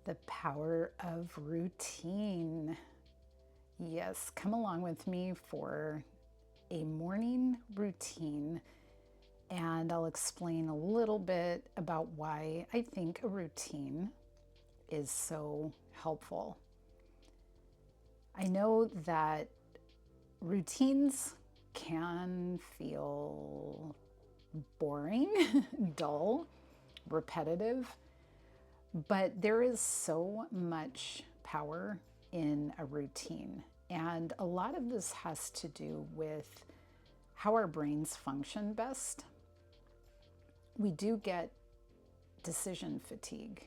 The power of routine. Yes, come along with me for a morning routine, and I'll explain a little bit about why I think a routine is so helpful. I know that routines can feel boring, dull, repetitive, but there is so much power in a routine. And a lot of this has to do with how our brains function best. We do get decision fatigue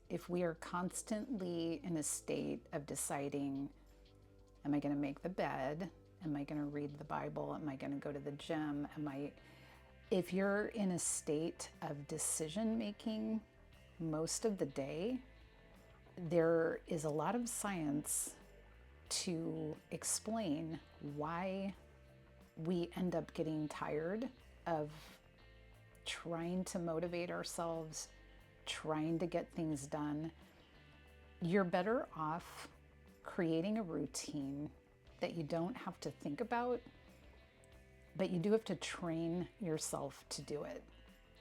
if we are constantly in a state of deciding, am I going to make the bed? Am I going to read the Bible? Am I going to go to the gym? If you're in a state of decision making most of the day, there is a lot of science to explain why we end up getting tired of trying to motivate ourselves, trying to get things done. You're better off creating a routine that you don't have to think about, but you do have to train yourself to do it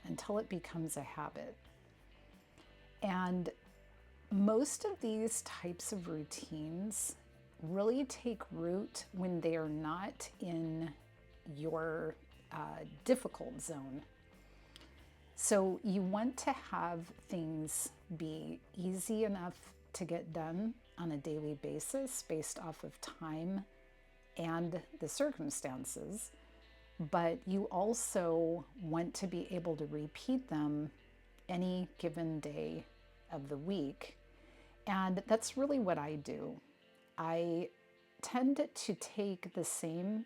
until it becomes a habit. And most of these types of routines really take root when they are not in your difficult zone. So you want to have things be easy enough to get done on a daily basis based off of time and the circumstances, but you also want to be able to repeat them any given day of the week. And that's really what I do. I tend to take the same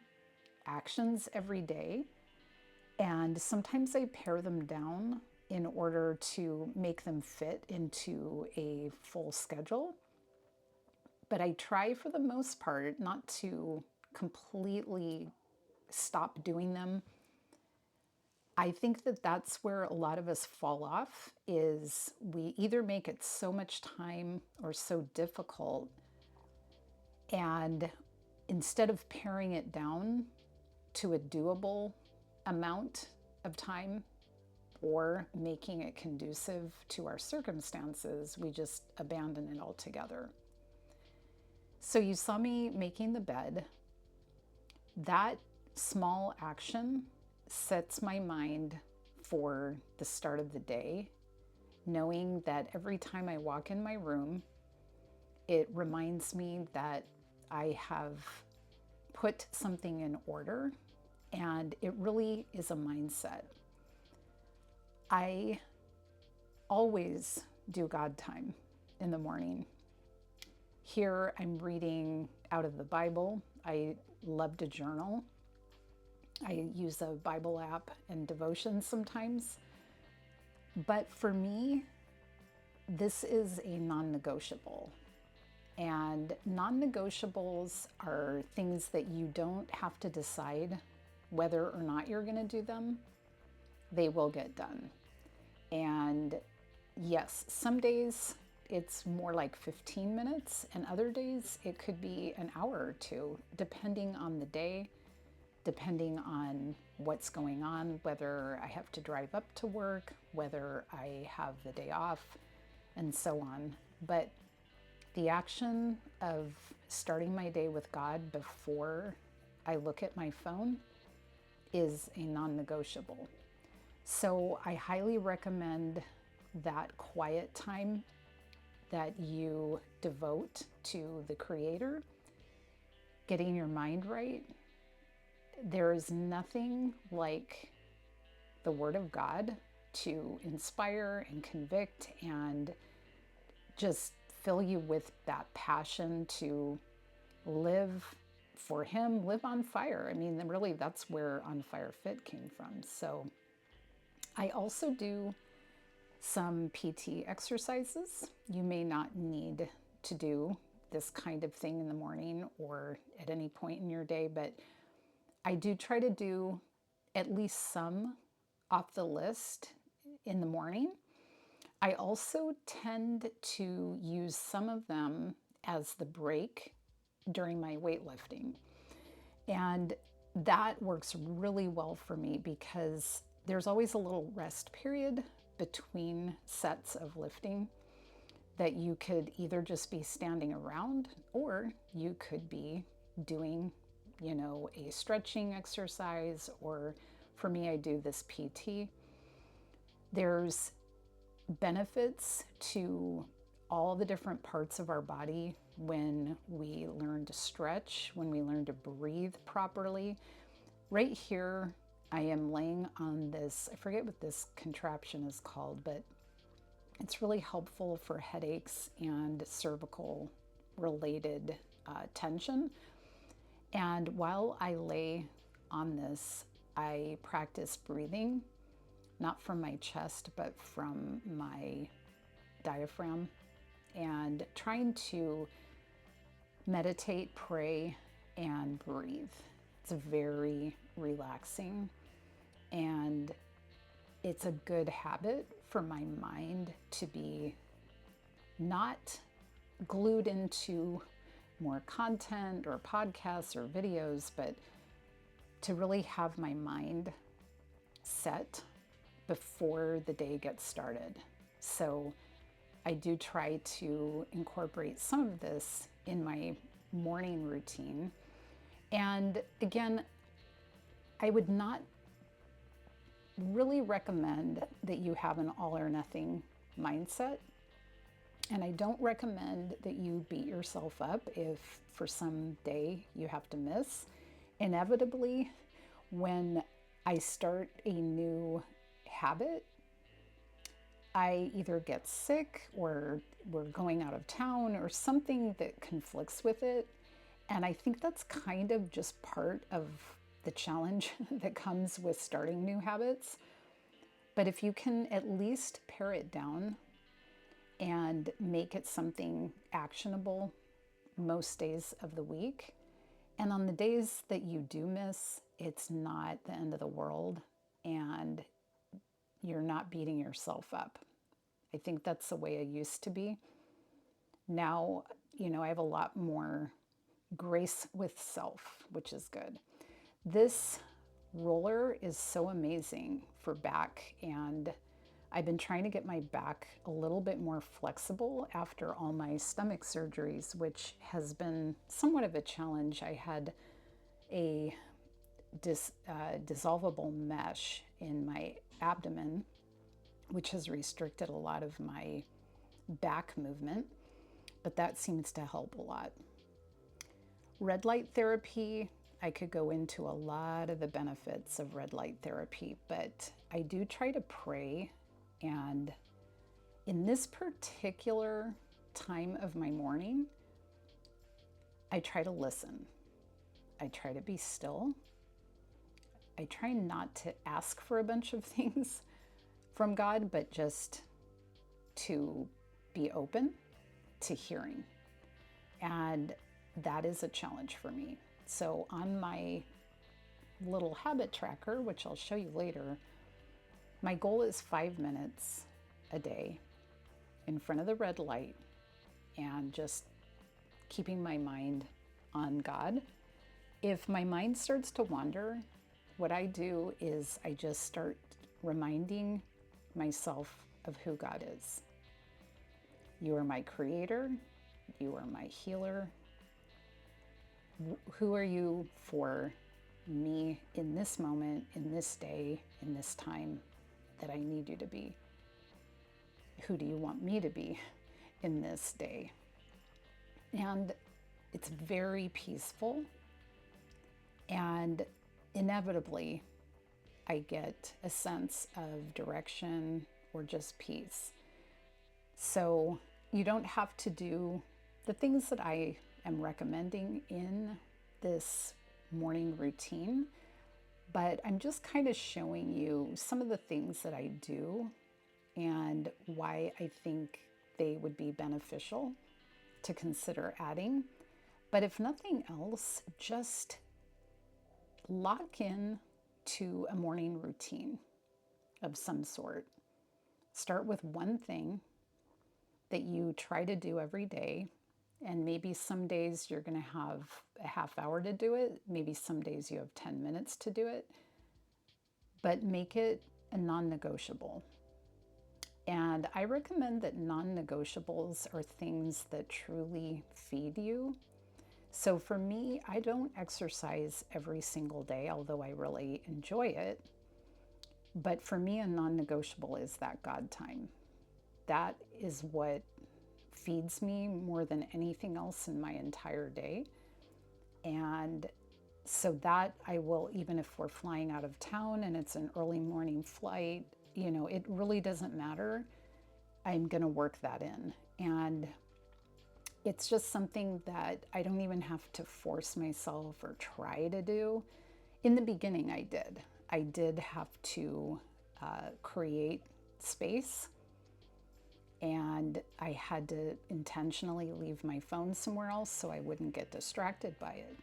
actions every day, and sometimes I pare them down in order to make them fit into a full schedule. But I try for the most part not to completely stop doing them. I think that that's where a lot of us fall off, is we either make it so much time or so difficult, and instead of paring it down to a doable amount of time or making it conducive to our circumstances, we just abandon it altogether. So you saw me making the bed. That small action sets my mind for the start of the day, knowing that every time I walk in my room, it reminds me that I have put something in order, and it really is a mindset. I always do God time in the morning. Here I'm reading out of the Bible. I love to journal. I use a Bible app and devotions sometimes. But for me, this is a non-negotiable. And non-negotiables are things that you don't have to decide whether or not you're going to do them. They will get done. And yes, some days it's more like 15 minutes, and other days it could be an hour or two, depending on the day, depending on what's going on, whether I have to drive up to work, whether I have the day off, and so on. But the action of starting my day with God before I look at my phone is a non-negotiable. So I highly recommend that quiet time that you devote to the Creator, getting your mind right. There is nothing like the Word of God to inspire and convict and just fill you with that passion to live for Him, live on fire. I mean, really, that's where On Fire Fit came from. So I also do some PT exercises. You may not need to do this kind of thing in the morning or at any point in your day, but I do try to do at least some off the list in the morning. I also tend to use some of them as the break during my weightlifting. And that works really well for me because there's always a little rest period between sets of lifting that you could either just be standing around or you could be doing, a stretching exercise, or for me, I do this PT. There's benefits to all the different parts of our body when we learn to stretch, when we learn to breathe properly. Right here, I am laying on this, I forget what this contraption is called, but it's really helpful for headaches and cervical related tension. And while I lay on this, I practice breathing, not from my chest, but from my diaphragm, and trying to meditate, pray, and breathe. It's very relaxing, and it's a good habit for my mind to be not glued into more content or podcasts or videos, but to really have my mind set before the day gets started. So I do try to incorporate some of this in my morning routine. And again, I would not really recommend that you have an all or nothing mindset. And I don't recommend that you beat yourself up if for some day you have to miss. Inevitably, when I start a new habit, I either get sick or we're going out of town or something that conflicts with it. And I think that's kind of just part of the challenge that comes with starting new habits. But if you can at least pare it down and make it something actionable most days of the week, and on the days that you do miss, it's not the end of the world and you're not beating yourself up. I think that's the way I used to be. Now, I have a lot more grace with self, which is good. This roller is so amazing for back, and I've been trying to get my back a little bit more flexible after all my stomach surgeries, which has been somewhat of a challenge. I had a dissolvable mesh in my abdomen, which has restricted a lot of my back movement, but that seems to help a lot. Red light therapy, I could go into a lot of the benefits of red light therapy, but I do try to pray. And in this particular time of my morning, I try to listen. I try to be still. I try not to ask for a bunch of things from God, but just to be open to hearing. And that is a challenge for me. So on my little habit tracker, which I'll show you later, my goal is 5 minutes a day in front of the red light and just keeping my mind on God. If my mind starts to wander, what I do is I just start reminding myself of who God is. You are my creator. You are my healer. Who are you for me in this moment, in this day, in this time that I need you to be? Who do you want me to be in this day? And it's very peaceful, and inevitably I get a sense of direction or just peace. So you don't have to do the things that I am recommending in this morning routine, but I'm just kind of showing you some of the things that I do and why I think they would be beneficial to consider adding. But if nothing else, just lock in to a morning routine of some sort. Start with one thing that you try to do every day. And maybe some days you're going to have a half hour to do it. Maybe some days you have 10 minutes to do it. But make it a non negotiable. And I recommend that non negotiables are things that truly feed you. So for me, I don't exercise every single day, although I really enjoy it. But for me, a non negotiable is that God time. That is what feeds me more than anything else in my entire day. And so that I will, even if we're flying out of town and it's an early morning flight, it really doesn't matter. I'm going to work that in. And it's just something that I don't even have to force myself or try to do. In the beginning, I did. I did have to create space, and I had to intentionally leave my phone somewhere else so I wouldn't get distracted by it.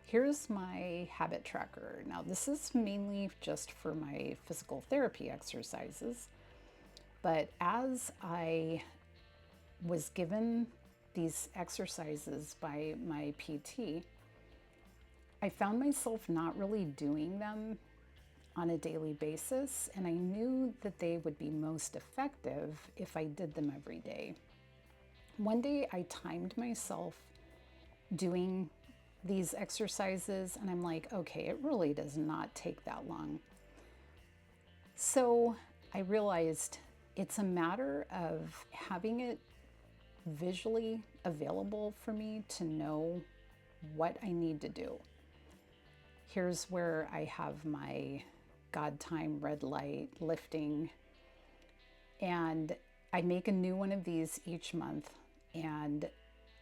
Here's my habit tracker. Now, this is mainly just for my physical therapy exercises, but as I was given these exercises by my PT, I found myself not really doing them on a daily basis, and I knew that they would be most effective if I did them every day. One day I timed myself doing these exercises, and I'm like, okay, it really does not take that long. So I realized it's a matter of having it visually available for me to know what I need to do. Here's where I have my God time red light lifting, and I make a new one of these each month, and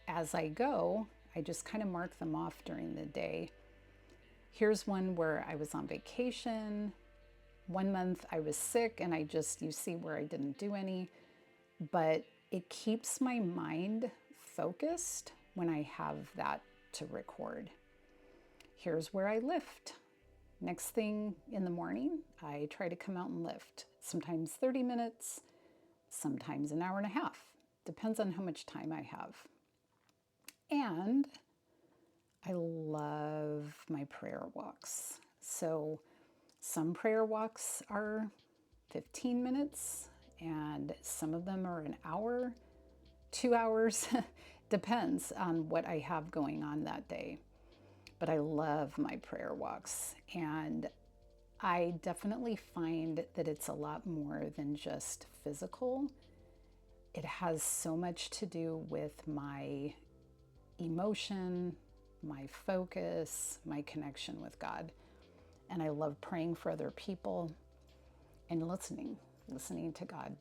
as I go, I just kind of mark them off during the day. Here's one where I was on vacation. One month I was sick, and you see where I didn't do any, but it keeps my mind focused when I have that to record. Here's where I lift. Next thing in the morning, I try to come out and lift. Sometimes 30 minutes, sometimes an hour and a half. Depends on how much time I have. And I love my prayer walks. So some prayer walks are 15 minutes, and some of them are an hour, 2 hours. Depends on what I have going on that day. But I love my prayer walks, and I definitely find that it's a lot more than just physical. It has so much to do with my emotion, my focus, my connection with God. And I love praying for other people and listening to God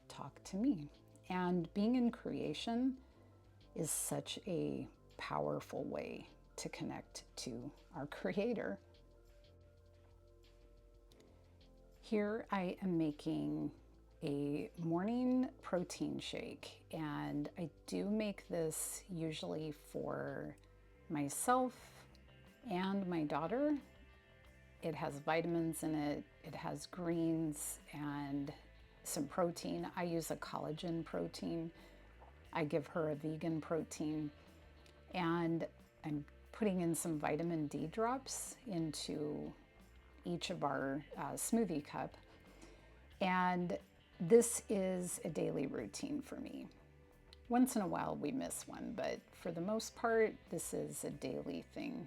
talk to me. And being in creation is such a powerful way to connect to our Creator. Here I am making a morning protein shake, and I do make this usually for myself and my daughter. It has vitamins in it, it has greens and some protein. I use a collagen protein. I give her a vegan protein, and I'm putting in some vitamin D drops into each of our smoothie cup. And this is a daily routine for me. Once in a while we miss one, but for the most part, this is a daily thing.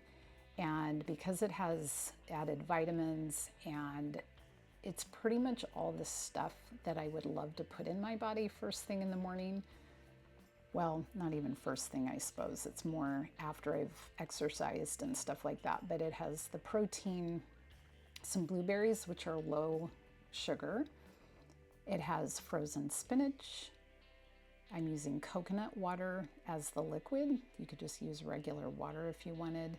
And because it has added vitamins, and it's pretty much all the stuff that I would love to put in my body first thing in the morning. Well, not even first thing, I suppose. It's more after I've exercised and stuff like that. But it has the protein, some blueberries, which are low sugar. It has frozen spinach. I'm using coconut water as the liquid. You could just use regular water if you wanted.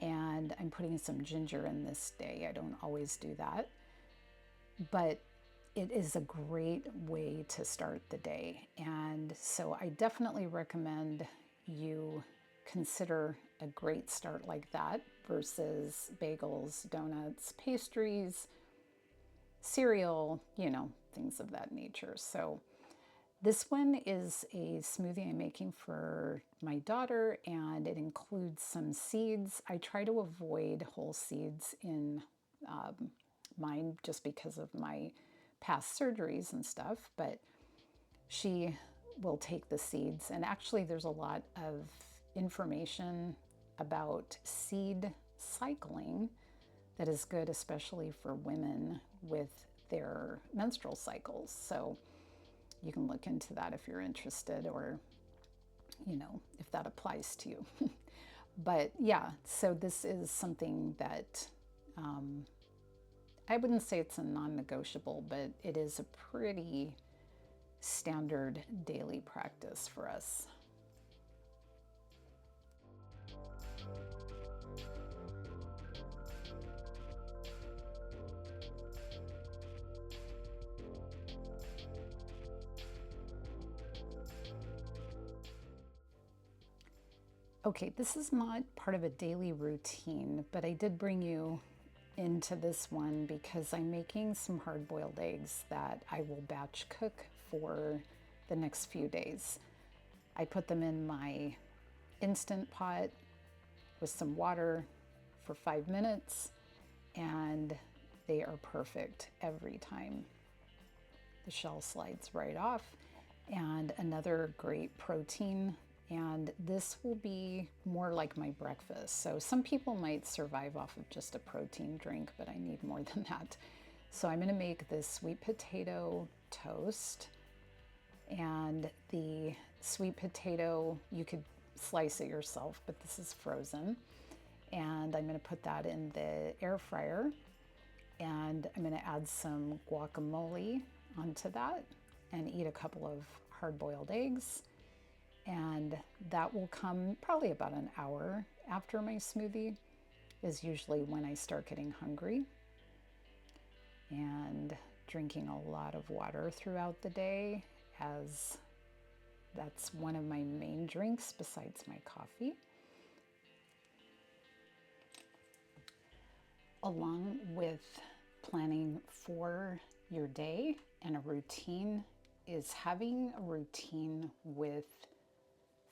And I'm putting some ginger in this day. I don't always do that. But it is a great way to start the day. And so I definitely recommend you consider a great start like that versus bagels, donuts, pastries. cereal, things of that nature. So this one is a smoothie I'm making for my daughter, and it includes some seeds. I try to avoid whole seeds in mine just because of my past surgeries and stuff, but she will take the seeds. And actually, there's a lot of information about seed cycling that is good, especially for women with their menstrual cycles. So you can look into that if you're interested, or if that applies to you. But yeah, so this is something that I wouldn't say it's a non-negotiable, but it is a pretty standard daily practice for us. Okay, this is not part of a daily routine, but I did bring you into this one because I'm making some hard-boiled eggs that I will batch cook for the next few days. I put them in my Instant Pot with some water for 5 minutes, and they are perfect every time. The shell slides right off, and another great protein. And this will be more like my breakfast. So some people might survive off of just a protein drink, but I need more than that. So I'm gonna make this sweet potato toast. And the sweet potato, you could slice it yourself, but this is frozen. And I'm gonna put that in the air fryer. And I'm gonna add some guacamole onto that and eat a couple of hard-boiled eggs. And that will come probably about an hour after my smoothie, is usually when I start getting hungry. And drinking a lot of water throughout the day, as that's one of my main drinks besides my coffee. Along with planning for your day and a routine is having a routine with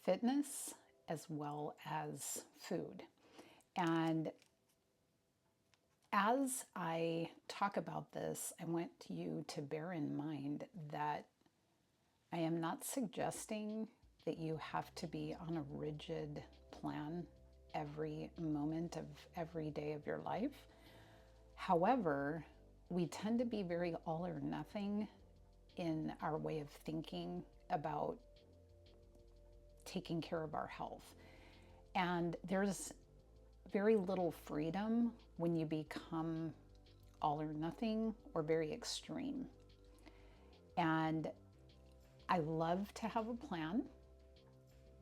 fitness as well as food. And as I talk about this, I want you to bear in mind that I am not suggesting that you have to be on a rigid plan every moment of every day of your life. However, we tend to be very all or nothing in our way of thinking about taking care of our health. And there's very little freedom when you become all or nothing or very extreme. And I love to have a plan,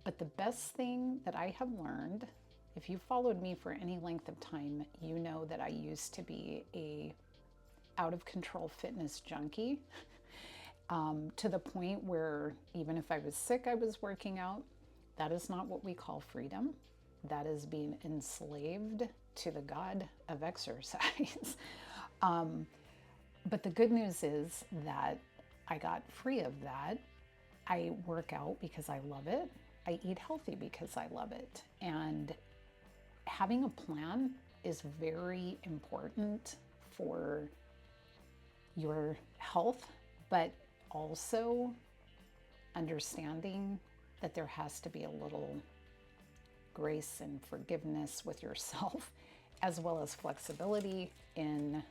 but the best thing that I have learned, if you followed me for any length of time, you know that I used to be a out of control fitness junkie, to the point where even if I was sick, I was working out. That is not what we call freedom. That is being enslaved to the god of exercise. But the good news is that I got free of that. I work out because I love it. I eat healthy because I love it. And having a plan is very important for your health, but also understanding that there has to be a little grace and forgiveness with yourself, as well as flexibility in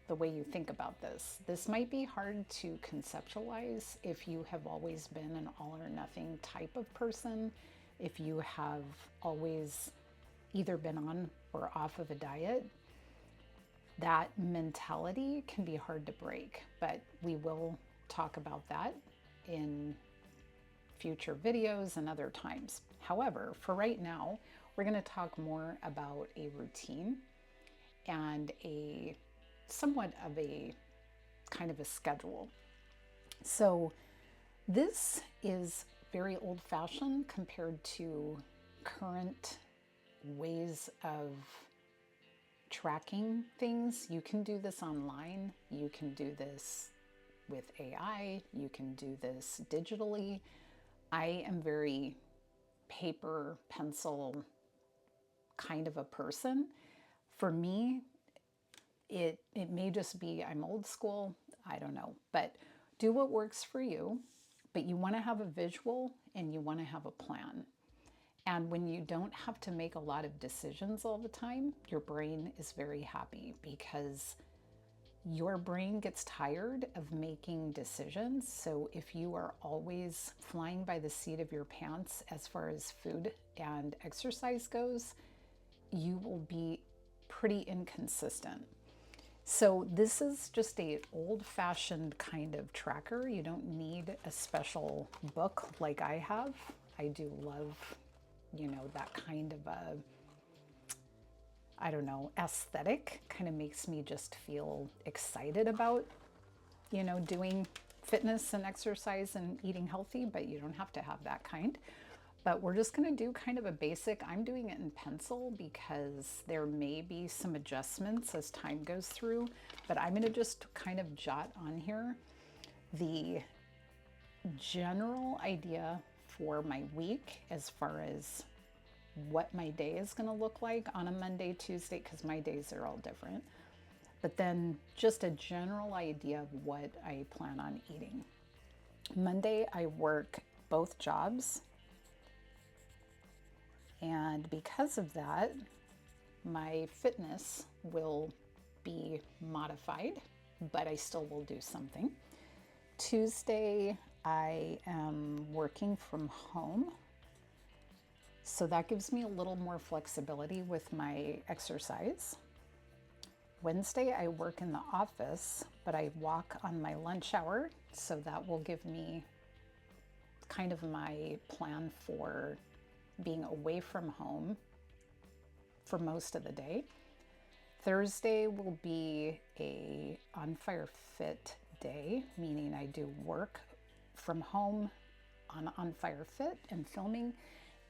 the way you think about this. This might be hard to conceptualize if you have always been an all or nothing type of person, if you have always either been on or off of a diet. That mentality can be hard to break, but we will talk about that in future videos and other times. However, for right now, we're going to talk more about a routine and a somewhat of a kind of a schedule. So this is very old-fashioned compared to current ways of tracking things. You can do this online. You can do this with AI. You can do this digitally. I am very paper, pencil kind of a person. For me, it may just be I'm old school, I don't know, but do what works for you. But you want to have a visual and you want to have a plan. And when you don't have to make a lot of decisions all the time, your brain is very happy, because your brain gets tired of making decisions. So if you are always flying by the seat of your pants as far as food and exercise goes, you will be pretty inconsistent. So this is just a old-fashioned kind of tracker. You don't need a special book like I have. I do love, that kind of a, I don't know, aesthetic. Kind of makes me just feel excited about, doing fitness and exercise and eating healthy, but you don't have to have that kind. But we're just going to do kind of a basic. I'm doing it in pencil because there may be some adjustments as time goes through, but I'm going to just kind of jot on here the general idea for my week as far as what my day is going to look like on a Monday, Tuesday, because my days are all different. But then just a general idea of what I plan on eating. Monday, I work both jobs. And because of that, my fitness will be modified, but I still will do something. Tuesday, I am working from home. So that gives me a little more flexibility with my exercise. Wednesday, I work in the office, but I walk on my lunch hour. So that will give me kind of my plan for being away from home for most of the day. Thursday will be a On Fire Fit day, meaning I do work from home on Fire Fit and filming.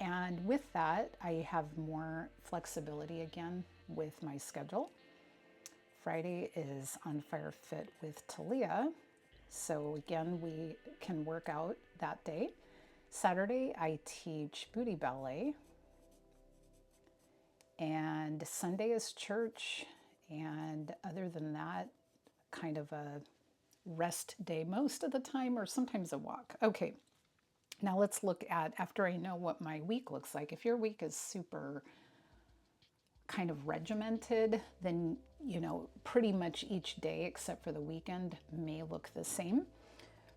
And with that, I have more flexibility again with my schedule. Friday is On Fire Fit with Talia. So again, we can work out that day. Saturday, I teach booty ballet. And Sunday is church. And other than that, kind of a rest day most of the time, or sometimes a walk. Okay, now let's look at, after I know what my week looks like, if your week is super kind of regimented, then, pretty much each day except for the weekend may look the same.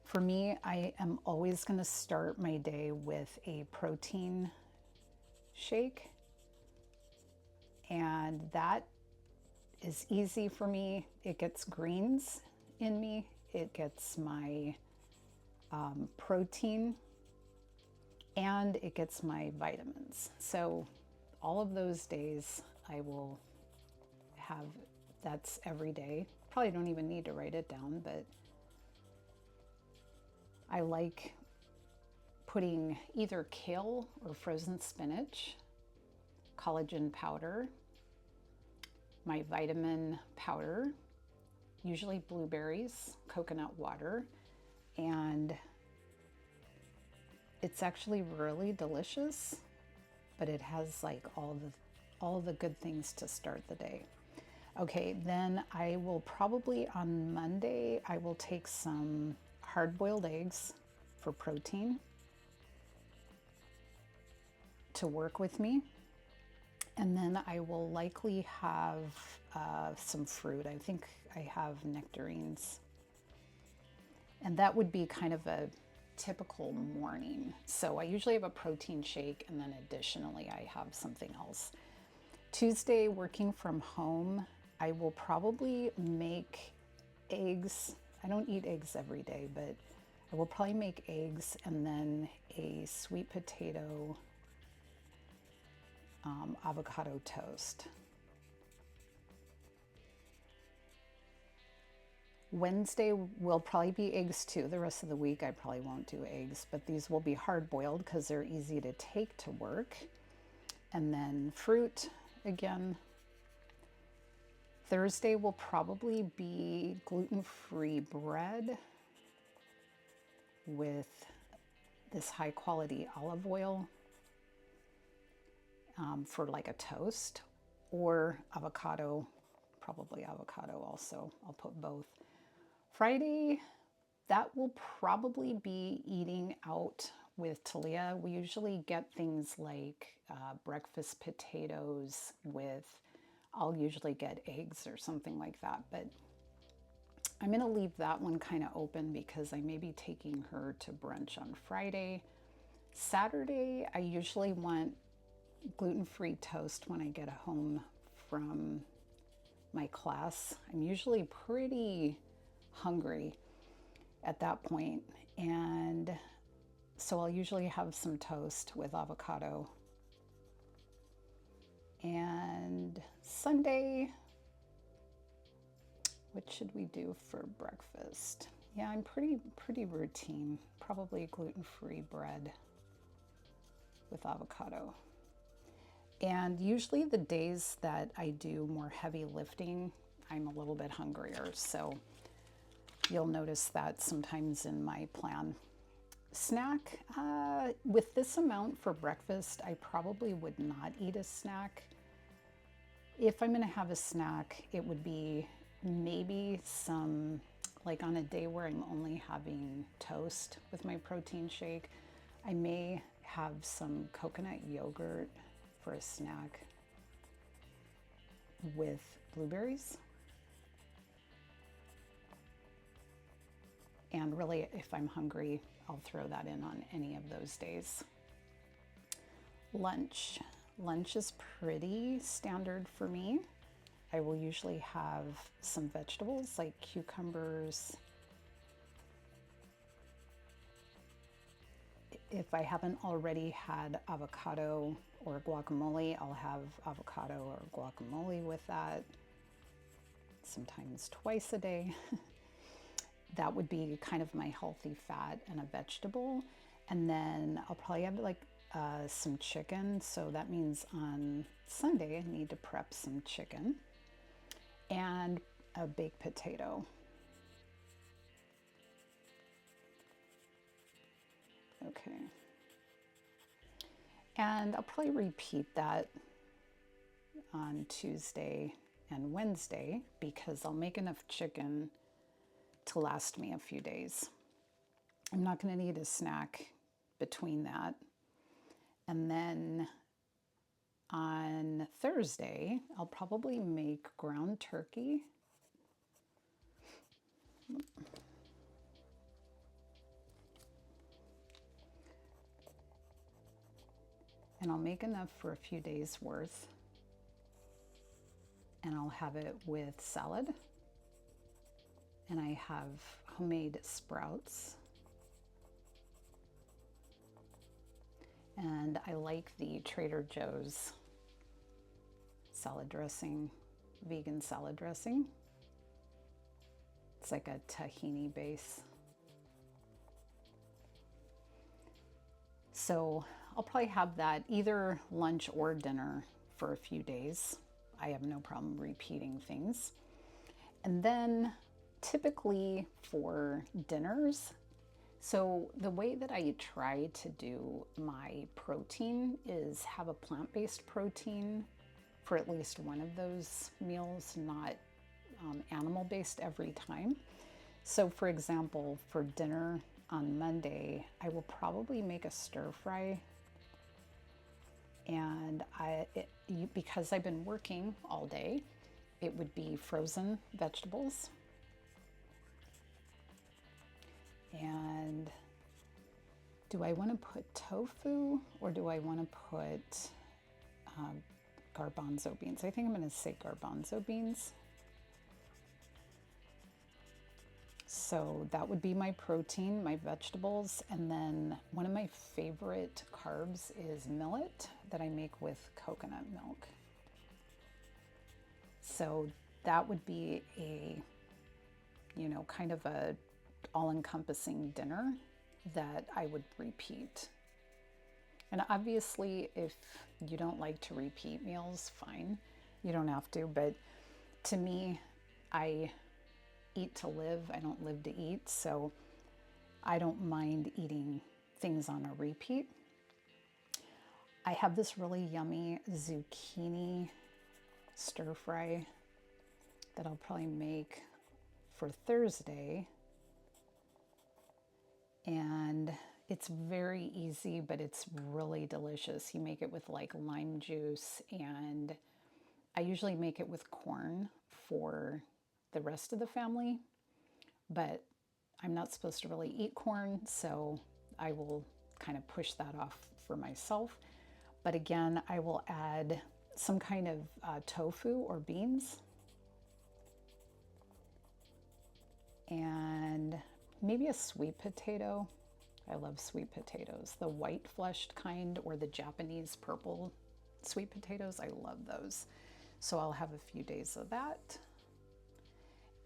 For me, I am always going to start my day with a protein shake. And that is easy for me. It gets greens in me. It gets my protein, and it gets my vitamins. So all of those days I will have, that's every day. Probably don't even need to write it down, but I like putting either kale or frozen spinach, collagen powder, my vitamin powder, usually blueberries, coconut water, and it's actually really delicious, but it has like all the good things to start the day. Okay, then I will probably on Monday, I will take some hard-boiled eggs for protein to work with me. And then I will likely have some fruit. I think I have nectarines. And that would be kind of a typical morning. So I usually have a protein shake, and then additionally I have something else. Tuesday, working from home, I will probably make eggs. I don't eat eggs every day, but I will probably make eggs and then a sweet potato avocado toast. Wednesday will probably be eggs too. The rest of the week I probably won't do eggs, but these will be hard boiled because they're easy to take to work. And then fruit again. Thursday will probably be gluten-free bread with this high quality olive oil for like a toast, or avocado, probably avocado also. I'll put both. Friday, that will probably be eating out with Talia. We usually get things like breakfast potatoes with, I'll usually get eggs or something like that, but I'm going to leave that one kind of open because I may be taking her to brunch on Friday. Saturday, I usually want gluten-free toast when I get home from my class. I'm usually pretty hungry at that point, and so I'll usually have some toast with avocado. And Sunday, what should we do for breakfast? Yeah, I'm pretty routine. Probably gluten-free bread with avocado. And usually the days that I do more heavy lifting, I'm a little bit hungrier. So you'll notice that sometimes in my plan. Snack, with this amount for breakfast, I probably would not eat a snack. If I'm gonna have a snack, it would be maybe some, like on a day where I'm only having toast with my protein shake, I may have some coconut yogurt for a snack with blueberries. And really, if I'm hungry, I'll throw that in on any of those days. Lunch. Lunch is pretty standard for me. I will usually have some vegetables like cucumbers. If I haven't already had avocado or guacamole, I'll have avocado or guacamole with that, sometimes twice a day. That would be kind of my healthy fat and a vegetable. And then I'll probably have like some chicken. So that means on Sunday, I need to prep some chicken and a baked potato. Okay. And I'll probably repeat that on Tuesday and Wednesday because I'll make enough chicken to last me a few days. I'm not going to need a snack between that. And then on Thursday, I'll probably make ground turkey. And I'll make enough for a few days worth. And I'll have it with salad. And I have homemade sprouts. And I like the Trader Joe's salad dressing, vegan salad dressing. It's like a tahini base. So I'll probably have that either lunch or dinner for a few days. I have no problem repeating things. And then typically for dinners, so the way that I try to do my protein is have a plant-based protein for at least one of those meals, not animal-based every time. So for example, for dinner on Monday, I will probably make a stir fry. And because I've been working all day, it would be frozen vegetables. And do I want to put tofu or do I want to put garbanzo beans? I think I'm going to say garbanzo beans. So that would be my protein, my vegetables, and then one of my favorite carbs is millet that I make with coconut milk. So that would be a, kind of a all-encompassing dinner that I would repeat. And obviously, if you don't like to repeat meals, fine, you don't have to, but To me, I eat to live, I don't live to eat, so I don't mind eating things on a repeat. I have this really yummy zucchini stir fry that I'll probably make for Thursday. And it's very easy, but it's really delicious. You make it with like lime juice, and I usually make it with corn for the rest of the family, but I'm not supposed to really eat corn, so I will kind of push that off for myself. But again, I will add some kind of tofu or beans, and maybe a sweet potato. I love sweet potatoes, the white fleshed kind or the Japanese purple sweet potatoes. I love those. So I'll have a few days of that.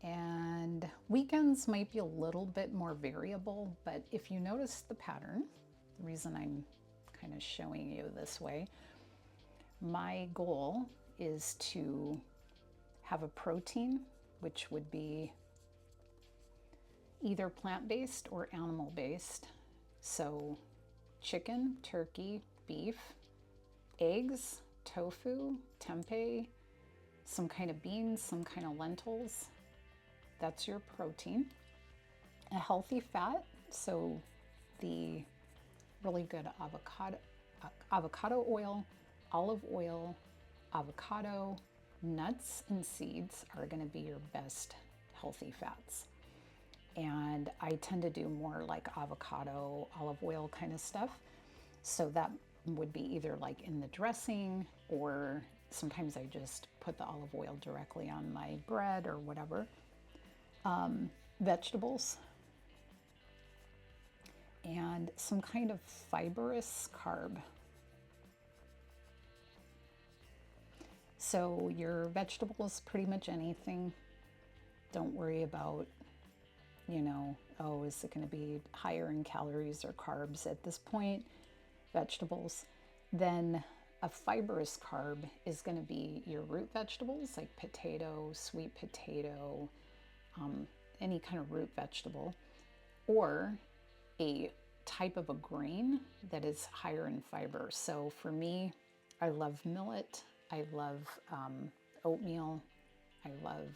And weekends might be a little bit more variable, but if you notice the pattern, the reason I'm kind of showing you this way, my goal is to have a protein, which would be either plant-based or animal-based. So chicken, turkey, beef, eggs, tofu, tempeh, some kind of beans, some kind of lentils. That's your protein. A healthy fat, so the really good avocado oil, olive oil, avocado, nuts, and seeds are going to be your best healthy fats. And I tend to do more like avocado, olive oil kind of stuff. So that would be either like in the dressing, or sometimes I just put the olive oil directly on my bread or whatever. Vegetables, and some kind of fibrous carb. So your vegetables, pretty much anything. Don't worry about, oh, is it going to be higher in calories or carbs at this point? Vegetables. Then a fibrous carb is going to be your root vegetables like potato, sweet potato, any kind of root vegetable, or a type of a grain that is higher in fiber. So for me, I love millet, I love oatmeal, I love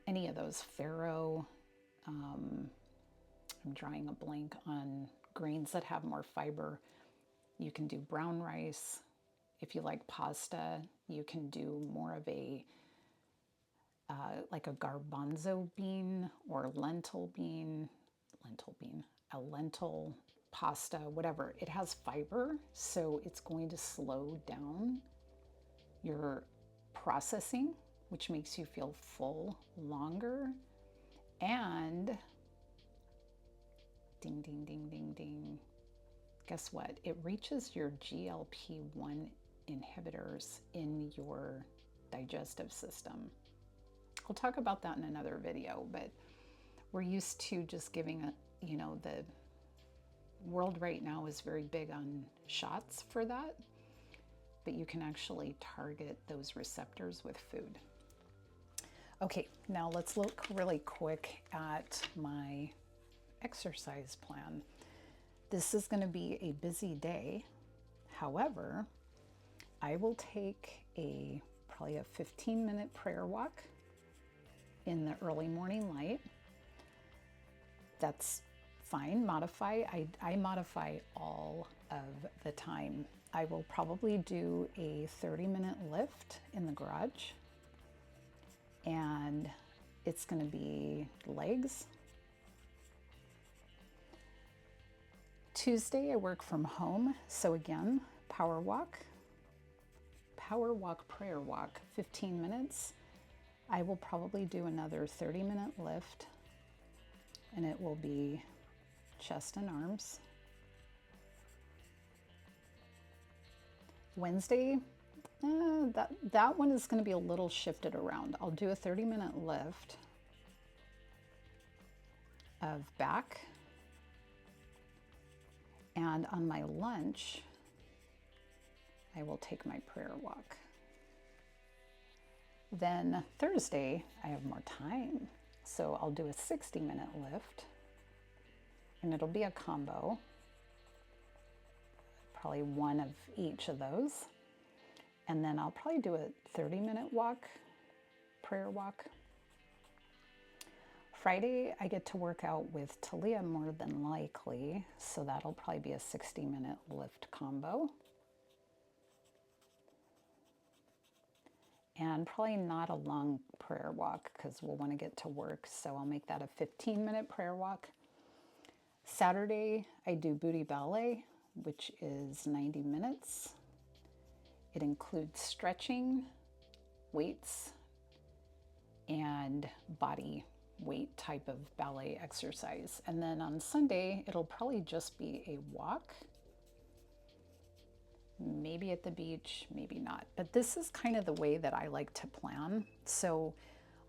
any of those farro. I'm drawing a blank on grains that have more fiber. You can do brown rice. If you like pasta, you can do more of a like a garbanzo bean or lentil pasta, whatever. It has fiber, so it's going to slow down your processing, which makes you feel full longer. And ding, ding, ding, ding, ding. Guess what? It reaches your GLP-1 inhibitors in your digestive system. I'll talk about that in another video, but we're used to just giving the world right now is very big on shots for that, but you can actually target those receptors with food. Okay, now let's look really quick at my exercise plan. This is going to be a busy day. However, I will take probably a 15-minute prayer walk in the early morning light. That's fine. Modify. I modify all of the time. I will probably do a 30-minute lift in the garage, and it's going to be legs. Tuesday, I work from home, so again, power walk, prayer walk, 15 minutes. I will probably do another 30-minute lift, and it will be chest and arms. Wednesday, that one is going to be a little shifted around. I'll do a 30-minute lift of back, and on my lunch, I will take my prayer walk. Then Thursday, I have more time. So I'll do a 60-minute lift, and it'll be a combo, probably one of each of those. And then I'll probably do a 30-minute walk, prayer walk. Friday, I get to work out with Talia more than likely, so that'll probably be a 60-minute lift combo. And probably not a long prayer walk because we'll want to get to work, so I'll make that a 15-minute prayer walk. Saturday, I do booty ballet, which is 90 minutes. It includes stretching, weights, and body weight type of ballet exercise. And then on Sunday, it'll probably just be a walk, maybe at the beach, maybe not. But this is kind of the way that I like to plan. So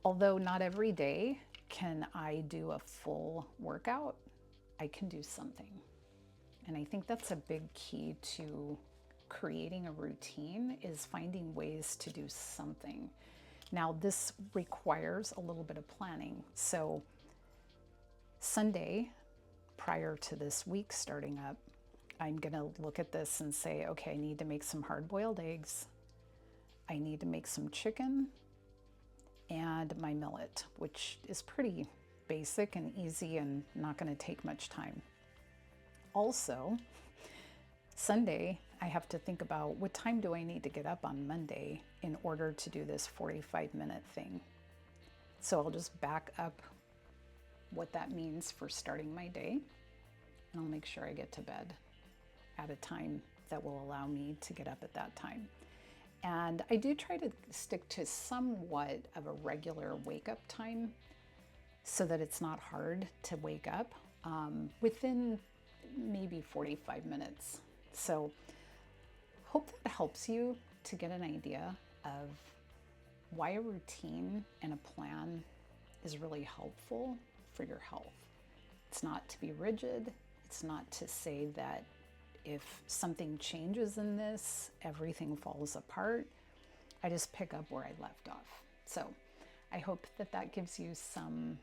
although not every day can I do a full workout, I can do something. And I think that's a big key to creating a routine, is finding ways to do something. Now, this requires a little bit of planning. So Sunday, prior to this week starting up, I'm gonna look at this and say, okay, I need to make some hard-boiled eggs. I need to make some chicken and my millet, which is pretty basic and easy and not gonna take much time. Also, Sunday, I have to think about what time do I need to get up on Monday in order to do this 45-minute thing. So I'll just back up what that means for starting my day, and I'll make sure I get to bed at a time that will allow me to get up at that time. And I do try to stick to somewhat of a regular wake-up time so that it's not hard to wake up within maybe 45 minutes. So hope that helps you to get an idea of why a routine and a plan is really helpful for your health. It's not to be rigid. It's not to say that if something changes in this, everything falls apart. I just pick up where I left off. So I hope that that gives you some,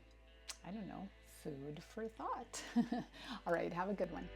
I don't know, food for thought. All right, have a good one.